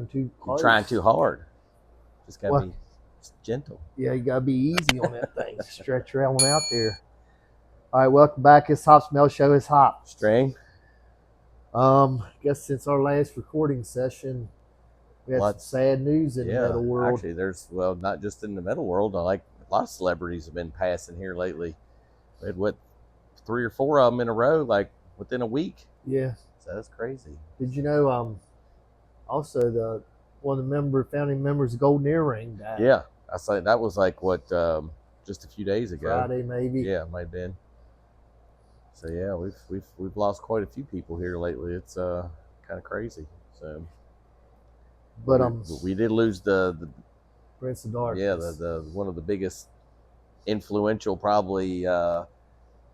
coming too close. You're trying too hard. Just got to be gentle. Yeah, you got to be easy on that thing. Stretch that one out there. All right, welcome back. It's Hop Smell Show. It's Hop. String. I guess since our last recording session, we had some sad news in the metal world. Actually, there's, not just in the metal world. Like a lot of celebrities have been passing here lately. We had, 3 or 4 of them in a row, like within a week. Yeah. So that's crazy. Did you know, also one of the founding members of Golden Earring died? Yeah. I saw that was like just a few days ago. Friday, maybe. Yeah, it might have been. So yeah, we've lost quite a few people here lately. It's kind of crazy. So, but we did lose the Prince of Darkness. Yeah, the one of the biggest influential probably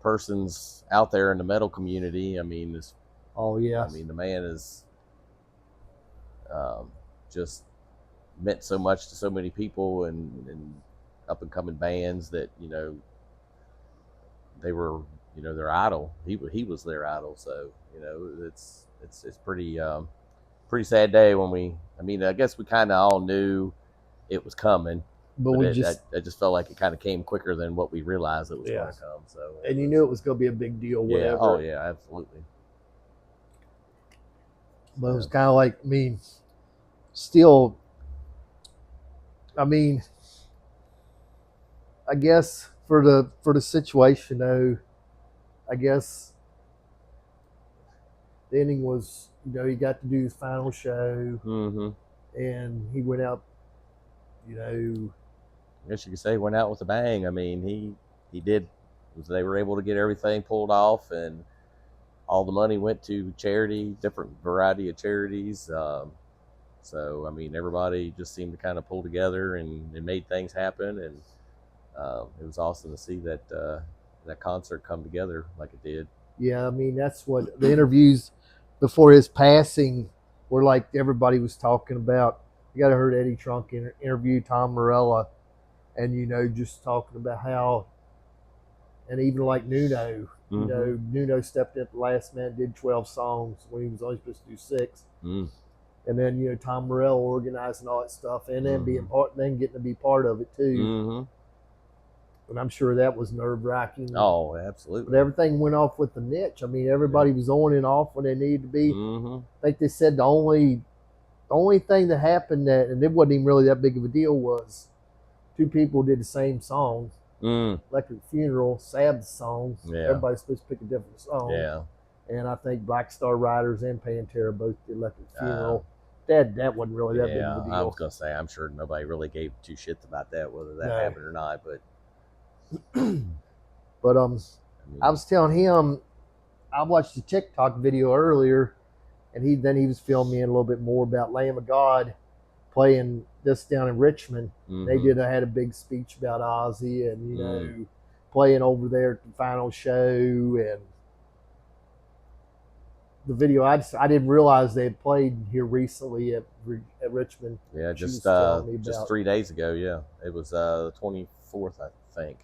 persons out there in the metal community. I mean, the man is just meant so much to so many people and up and coming bands that they were their idol. He was their idol. So it's pretty sad day when I guess we kind of all knew it was coming, but it just felt like it kind of came quicker than what we realized it was going to come. So you knew it was going to be a big deal. Whatever. Yeah. Oh yeah, absolutely. But it was kind of like, still. I guess for the situation though, I guess the ending was, he got to do his final show, and he went out, I guess you could say he went out with a bang. I mean, he did. They were able to get everything pulled off, and all the money went to charity, different variety of charities. So, everybody just seemed to kind of pull together and made things happen. And it was awesome to see that concert come together like it did. Yeah, that's what the interviews before his passing were like. Everybody was talking about. You got to heard Eddie Trunk interview Tom Morello, and just talking about how, and even like Nuno, Nuno stepped in at the last minute, did 12 songs when he was only supposed to do 6. And then Tom Morello organizing all that stuff, and then getting to be part of it too. And I'm sure that was nerve-wracking. Oh, absolutely. But everything went off with the niche. Everybody was on and off when they needed to be. I think they said the only thing that happened and it wasn't even really that big of a deal was 2 people did the same song. Electric Funeral, Sabbath song. Yeah. Everybody's supposed to pick a different song. Yeah. And I think Black Star Riders and Pantera both did Electric Funeral. That wasn't really that big of a deal. I was going to say, I'm sure nobody really gave 2 shits about that, whether that happened or not. But I was telling him, I watched the TikTok video earlier, and he was filming me a little bit more about Lamb of God playing this down in Richmond. They had a big speech about Ozzy and playing over there at the final show, and the video I didn't realize they had played here recently at Richmond. Yeah, just 3 days ago. Yeah, it was the 24th, I think.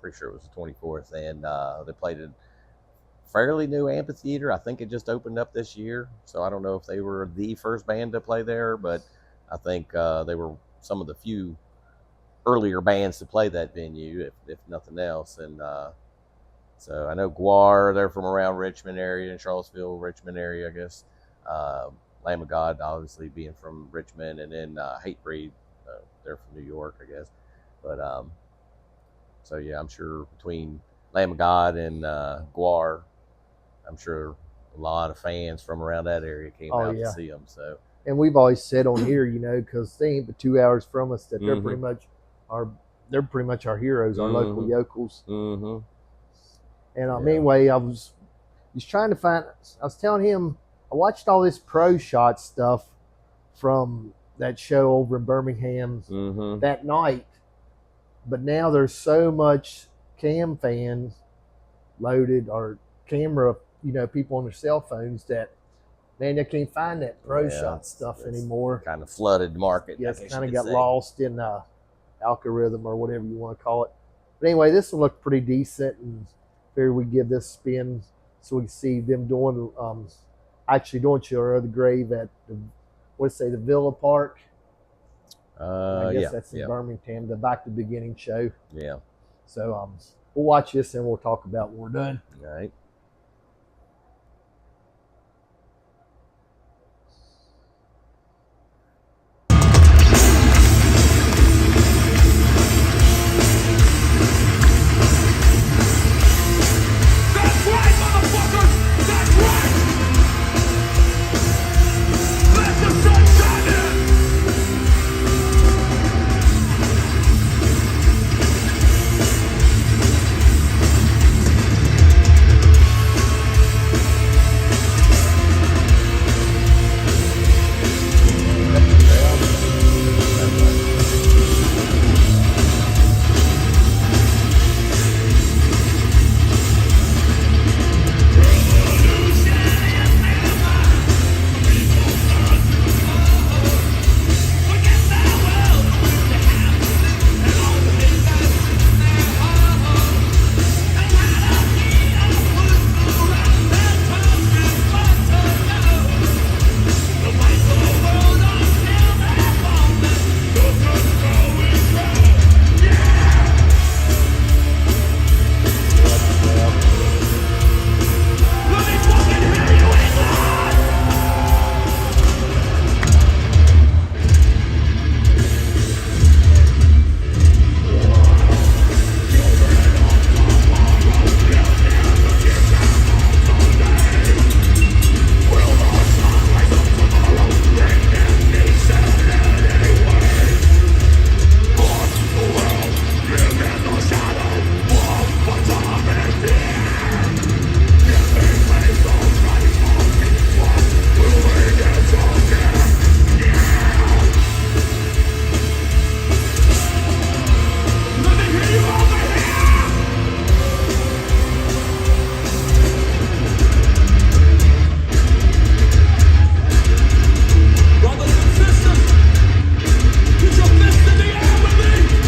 Pretty sure it was the 24th, and they played a fairly new amphitheater. I think it just opened up this year, so I don't know if they were the first band to play there, but I think they were some of the few earlier bands to play that venue, if nothing else. And so I know Guar, they're from around Richmond area, in Charlottesville, Richmond area, I guess. Lamb of God, obviously being from Richmond, and then Hatebreed, they're from New York, I guess. But so yeah, I'm sure between Lamb of God and Guar, I'm sure a lot of fans from around that area came out to see them. So, and we've always said on here, because they ain't but 2 hours from us, that they're pretty much our heroes, our local yokels. And anyway, I was trying to find. I was telling him I watched all this Pro Shot stuff from that show over in Birmingham that night, but now there's so much cam fan loaded or camera, people on their cell phones that, man, they can't find that Pro Shot stuff anymore. Kind of flooded market. Yeah, it's kind of got lost in the algorithm or whatever you want to call it. But anyway, this will look pretty decent, and figure we give this a spin so we can see them doing Children of the Grave at the what's say the Villa Park. I guess Yeah, that's in yeah, Birmingham, the Back to the Beginning show. yeah. So we'll watch this and we'll talk about when we're done. All right. That's right, motherfuckers! That's right! Let the sun shine in! Let me fucking hear you, England! Let me hear you over here! Brothers and sisters, put your fists in the air with me!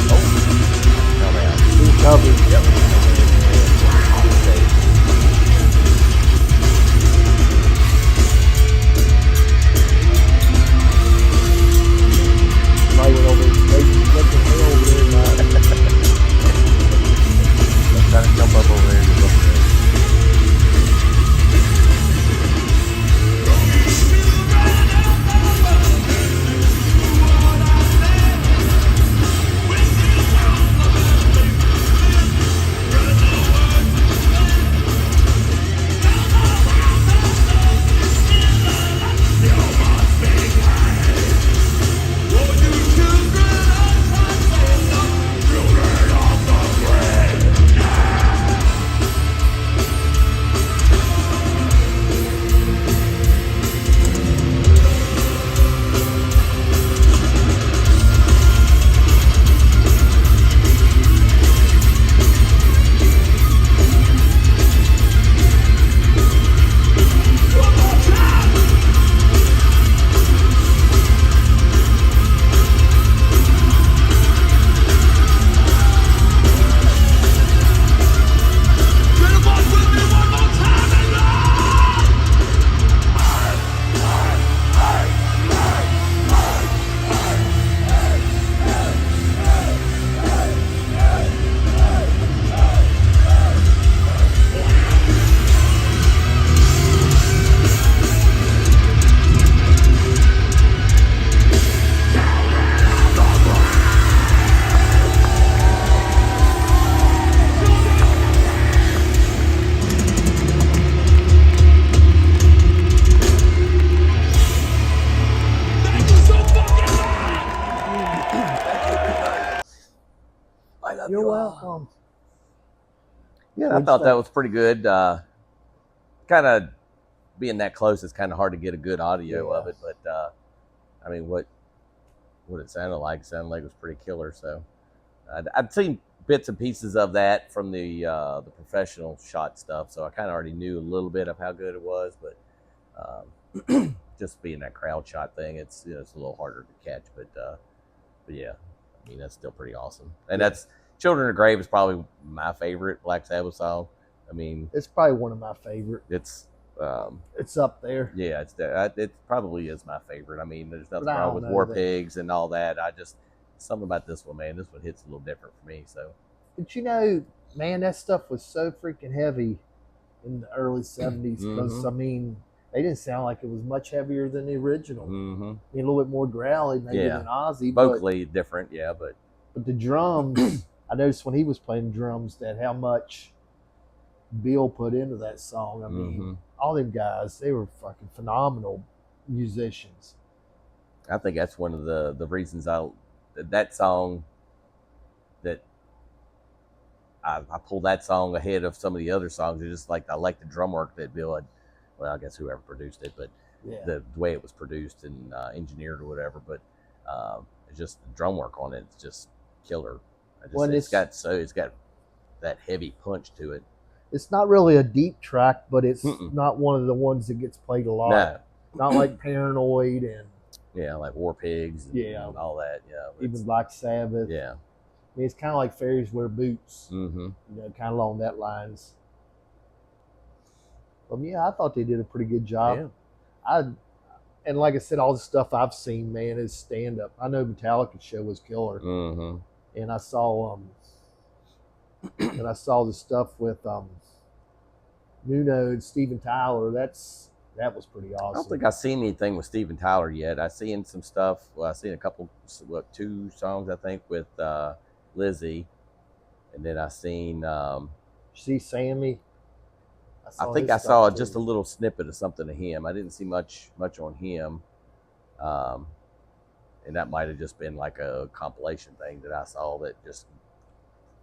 Oh, man. He's covered. Yep. Somebody went over there. They let the hell over there tonight. I'm trying to jump up over there. Just up there. You're welcome. Yeah, I What'd thought you that think? was pretty good. Kind of being that close, it's kind of hard to get a good audio of Yeah. it. But I mean, what what it sounded like. It sounded like it was pretty killer. So I'd seen bits and pieces of that from the professional shot stuff, so I kind of already knew a little bit of how good it was. But just being that crowd shot thing, it's it's a little harder to catch. But yeah, I mean that's still pretty awesome. And that's "Children of the Grave" is probably my favorite Black Sabbath song. I mean, it's probably one of my favorite. It's up there. Yeah, it probably is my favorite. I mean, there's nothing wrong with War Pigs and all that. I just something about this one, man. This one hits a little different for me. So, but man, that stuff was so freaking heavy in the early '70s. Because I mean, they didn't sound like it was much heavier than the original. A little bit more growly, maybe than Ozzy. Vocally different, yeah, but the drums. I noticed when he was playing drums that how much Bill put into that song. I mean, all them guys, they were fucking phenomenal musicians. I think that's one of the reasons that song that I pulled that song ahead of some of the other songs. It's just like I like the drum work that Bill had. Well, I guess whoever produced it, but the way it was produced and engineered or whatever. But it's just the drum work on it. It's just killer. It's got that heavy punch to it. It's not really a deep track, but it's not one of the ones that gets played a lot. No. Not like Paranoid and like War Pigs and all that. Yeah, even Black Sabbath. Yeah, I mean, it's kind of like Fairies Wear Boots. Kind of along that lines. But yeah, I thought they did a pretty good job. Yeah. And like I said, all the stuff I've seen, man, is stand up. I know Metallica's show was killer, and I saw the stuff with Nuno and Steven Tyler. That was pretty awesome. I don't think I've seen anything with Steven Tyler yet. I've seen some stuff. Well, I've seen a couple, 2 songs I think with Lizzie, and then I've seen. See Sammy. I think I saw just a little snippet of something of him. I didn't see much on him, and that might have just been like a compilation thing that I saw that just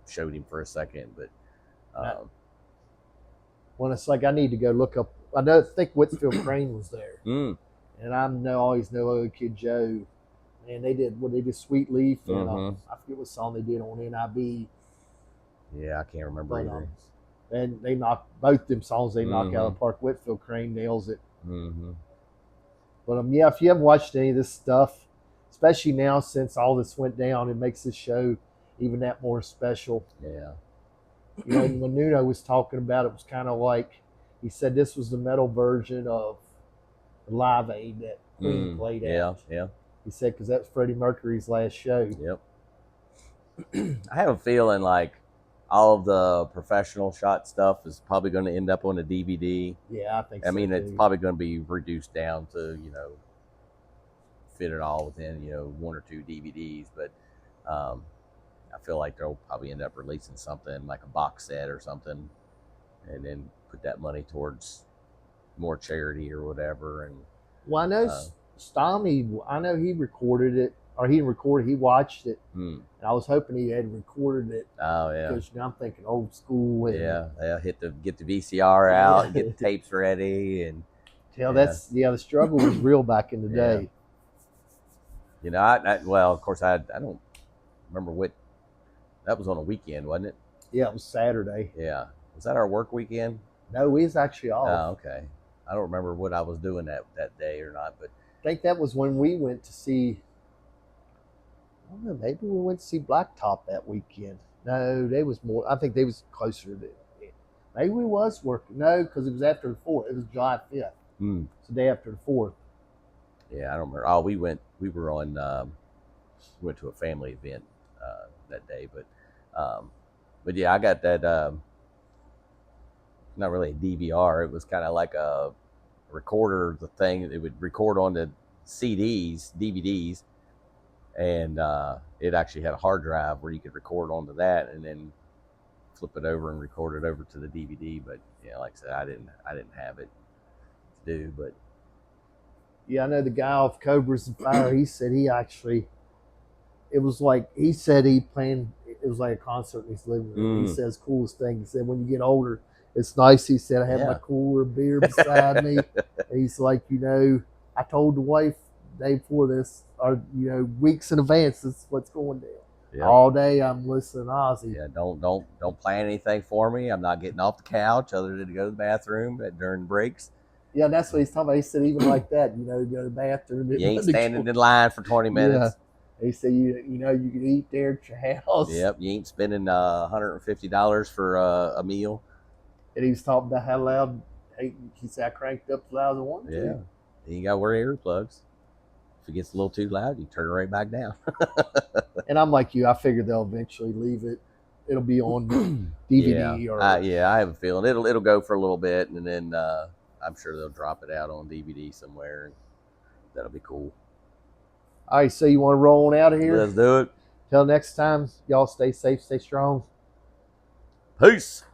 showed him for a second. But when it's like I need to go look up. I think Whitfield Crane was there, and I always know Old Kid Joe. Man, they did Sweet Leaf, and I forget what song they did on NIB. Yeah, I can't remember either. And they knock both them songs. They knock out of the park. Whitfield Crane nails it. But yeah, if you haven't watched any of this stuff, especially now since all this went down, it makes this show even that more special. Yeah. When Nuno was talking about it, it was kind of like he said this was the metal version of the Live Aid that Queen played at. Yeah. He said because that's Freddie Mercury's last show. Yep. I have a feeling like all of the professional shot stuff is probably going to end up on a DVD. Yeah, I think so. I mean, it's probably going to be reduced down to, fit it all within, 1 or 2 DVDs. But I feel like they'll probably end up releasing something like a box set or something and then put that money towards more charity or whatever. And well, I know Stommy, I know he recorded it. Or he watched it, and I was hoping he had recorded it. Oh yeah, because I'm thinking old school. And, get the VCR out, and get the tapes ready, and the struggle was real back in the day. Well, of course I don't remember what that was on a weekend, wasn't it? Yeah, it was Saturday. Yeah, was that our work weekend? No, we was actually off. Oh, okay. I don't remember what I was doing that day or not, but I think that was when we went to see. I don't know, maybe we went to see Blacktop that weekend. No, they was more. I think they was closer to it. Maybe we was working. No, because it was after the 4th. It was July 5th. It's the day after the 4th. Yeah, I don't remember. Oh, we went to a family event that day, but yeah, I got that. Not really a DVR. It was kind of like a recorder. The thing it would record on the CDs, DVDs. And it actually had a hard drive where you could record onto that and then flip it over and record it over to the DVD. But like I said, I didn't have it to do. But yeah, I know the guy off Cobras and Fire. He said it was like he said he planned. It was like a concert in his living room. He says coolest thing. He said when you get older, it's nice. He said I have my cooler beer beside me. And he's like, I told the wife day before this, or weeks in advance. This is what's going down. Yep. All day I'm listening to Ozzy. Yeah, don't plan anything for me. I'm not getting off the couch other than to go to the bathroom during breaks. Yeah, that's what he's talking about. He said even like that, go to the bathroom. You ain't standing in line for 20 minutes. Yeah. He said you can eat there at your house. Yep, you ain't spending $150 for a meal. And he was talking about how loud. He said I cranked up as loud as I wanted to. Yeah, you ain't got to wear earplugs. If it gets a little too loud, you turn it right back down. And I'm like you. I figure they'll eventually leave it. It'll be on DVD I have a feeling it'll go for a little bit, and then I'm sure they'll drop it out on DVD somewhere, and that'll be cool. All right, so you want to roll on out of here? Let's do it. Till next time, y'all stay safe, stay strong. Peace.